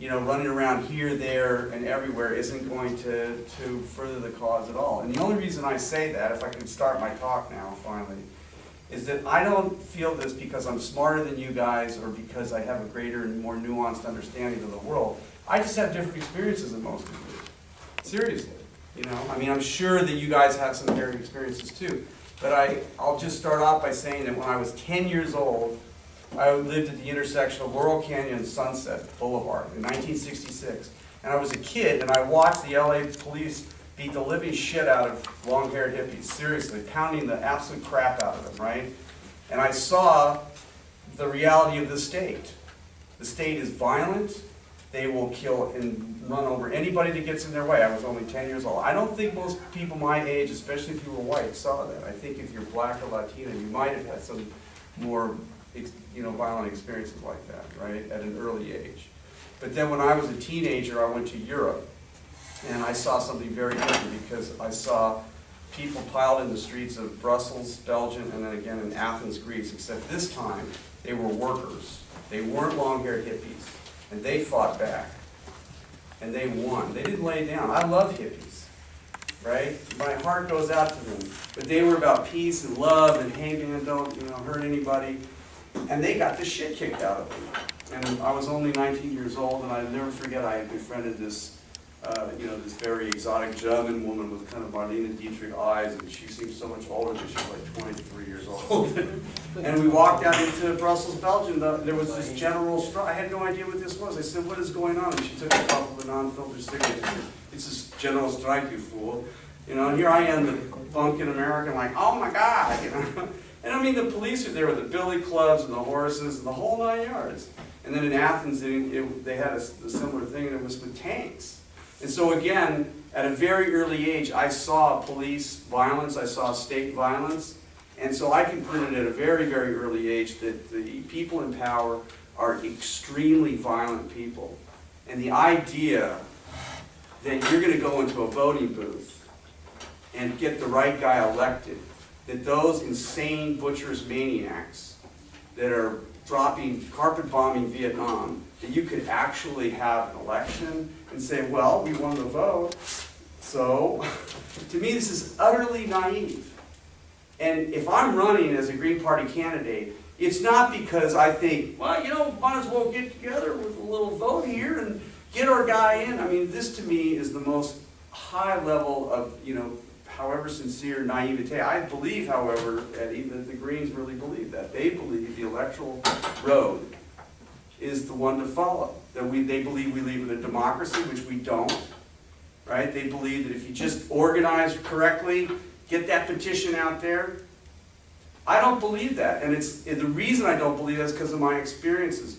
running around here, there, and everywhere isn't going to further the cause at all. And the only reason I say that, if I can start my talk now, finally, is that I don't feel this because I'm smarter than you guys or because I have a greater and more nuanced understanding of the world. I just have different experiences than most of you. Seriously. I mean, I'm sure that you guys have some varied experiences too. But I'll just start off by saying that when I was 10 years old, I lived at the intersection of Laurel Canyon and Sunset Boulevard in 1966. And I was a kid, and I watched the LA police beat the living shit out of long-haired hippies, seriously, pounding the absolute crap out of them, right? And I saw the reality of the state. The state is violent. They will kill and run over anybody that gets in their way. I was only 10 years old. I don't think most people my age, especially if you were white, saw that. I think if you're black or Latino, you might have had some more violent experiences like that, right, at an early age. But then when I was a teenager, I went to Europe, and I saw something very different because I saw people piled in the streets of Brussels, Belgium, and then again in Athens, Greece, except this time they were workers. They weren't long-haired hippies, and they fought back, and they won. They didn't lay down. I love hippies, right? My heart goes out to them. But they were about peace and love and, hey man, don't hurt anybody. And they got the shit kicked out of them. And I was only 19 years old, and I'll never forget I befriended this, this very exotic German woman with kind of Marlene Dietrich eyes, and she seemed so much older than she was like 23 years old. And we walked out into Brussels, Belgium. There was this general strike. I had no idea what this was. I said, "What is going on?" And she took a puff of a non-filtered cigarette. She said, "It's this general strike, you fool." And here I am, the bunkin' American, like, "Oh my God!" And I mean, the police are there with the billy clubs and the horses and the whole 9 yards. And then in Athens, they had a similar thing, and it was with tanks. And so again, at a very early age, I saw police violence, I saw state violence, and so I concluded at a very, very early age that the people in power are extremely violent people. And the idea that you're going to go into a voting booth and get the right guy elected, that those insane butchers maniacs that are carpet bombing Vietnam, that you could actually have an election and say, well, we won the vote. So, to me, this is utterly naive. And if I'm running as a Green Party candidate, it's not because I think, well, might as well get together with a little vote here and get our guy in. I mean, this to me is the most high level of, however sincere naivete. I believe, however, Eddie, that the Greens really believe that. They believe the electoral road is the one to follow. That they believe we live in a democracy, which we don't. Right? They believe that if you just organize correctly, get that petition out there. I don't believe that. And the reason I don't believe that is because of my experiences.